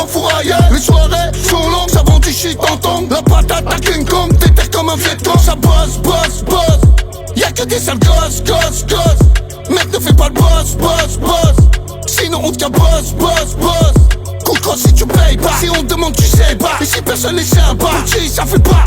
fourraillé. Les soirées sont longues, ça vend du shit en tongue. La patate à King Kong, t'étais comme un Vietcong. Ça bosse, bosse, bosse. Y'a que des sales gosses, gosses, gosses. Mec ne fais pas le boss, boss, boss. Sinon on te cabosse, boss, boss. Coup cross si tu payes pas, si on te demande tu sais pas. Et si personne n'est sympa, Gucci ça fait pas.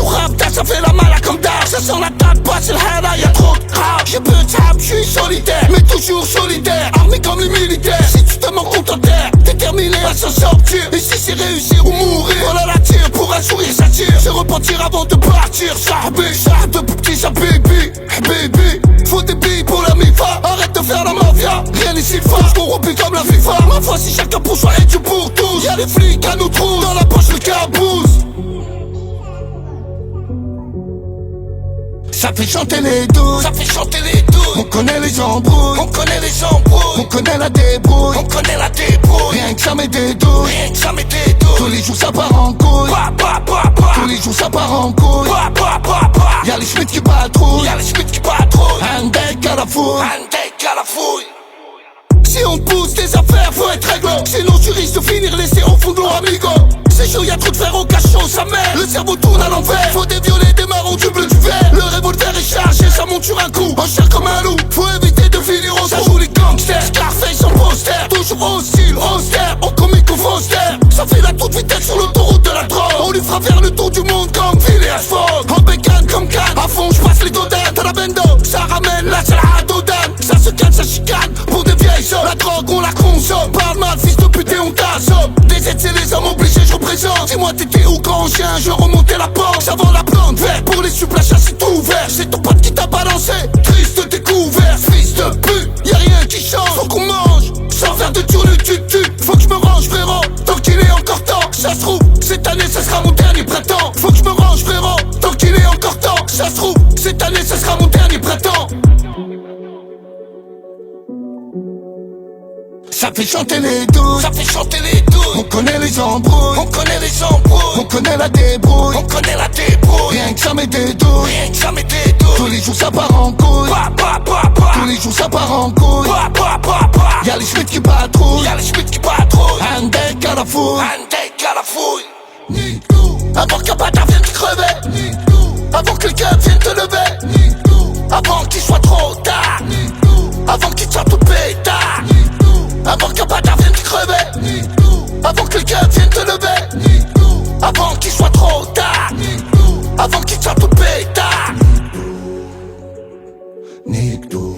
Rap, ça fait la mala comme d'art. Ça sent la table, pas c'est le hada, y'a trop de rap. J'ai peu de rap, j'suis solitaire, mais toujours solidaire. Armé comme les militaires, si tu te manques contre terre, déterminé à s'en sortir. Et si c'est réussir ou mourir, voilà la tire, pour un sourire ça tire. Se repentir avant de partir, sahbi, sahb, petit sa baby, baby. Faut des billes pour la mifa, arrête de faire la mafia. Rien n'est si fort, corrompu comme la FIFA. Ma foi si chacun pour soi et Dieu pour tous. Y'a les flics à nous trousses, dans la poche le cabousse. Ça fait chanter les doutes, ça fait chanter les doutes. On connaît les embrouilles, on connaît les embrouilles. On connaît la débrouille, on connaît la débrouille. Rien que ça met des doutes, rien que ça met des doutes. Tous les jours ça part en couille, tous les jours ça part en couille. Y'a les schmitts qui patrouillent, y'a les schmitts qui patrouillent. Un deck à la fouille, un deck à la fouille. Si on te pousse tes affaires, faut être réglo. Sinon tu risques de finir laissé au fond de l'eau, amigo. C'est chaud, y'a trop de fer au cachot, sa mère. Le cerveau tourne à l'envers. Faut des violets, des marrons, du bleu, du vert. Le revolver est chargé, ça monte sur un coup. En chair comme un loup, faut éviter de finir au trou. Ça joue les gangsters, Scarface en poster. Toujours hostile, austère, au comique ou Foster. Ça fait la toute vitesse sur l'autoroute de la drogue. On lui fera faire le tour du monde comme Phileas Fogg. En bécane comme Cannes, à fond j'passe les dodanes. T'as la bendo, ça ramène la salade dodane. Ça se calme, ça chicane, pour des vieilles sommes. La drogue on la consomme, parle mal, fils de pute et on t'assomme. Des aides c'est les hommes obligés, je représente. Dis-moi t'étais où quand chien, je remontais la porte. Ça vend la plante verte, pour les supes la chasse est ouvert. C'est ton pote qui t'a balancé, triste découvert. Fils de pute, y'a rien qui change, faut qu'on mange. Sans faire de tour le tutu, faut que je me range frérot. Tant qu'il est encore temps, ça se trouve, cette année ça sera mon dernier printemps. Faut que je me range frérot, tant qu'il est encore temps. Ça se trouve, cette année ça sera mon dernier printemps. Ça fait chanter les doutes, ça fait chanter les doutes. On connaît les embrouilles, on connaît les embrouilles. On connaît la débrouille, on connaît la débrouille. Rien que ça met des doutes, rien que ça met des doutes. Tous les jours ça part en couille, tous les jours ça part en couille. Y'a les schmitts qui patrouillent, y'a les schmitts qui patrouillent. Un deck à la fouille, un deck à la fouille. Avant qu'un bâtard vienne te crever, avant que le gars vienne te lever, avant qu'il soit trop tard, avant qu'il te sorte tout pétard. Avant qu'un bâtard vienne te crever, avant que le gars vienne te lever, avant qu'il soit trop tard, avant qu'il te sorte tout pétard. Nique tout.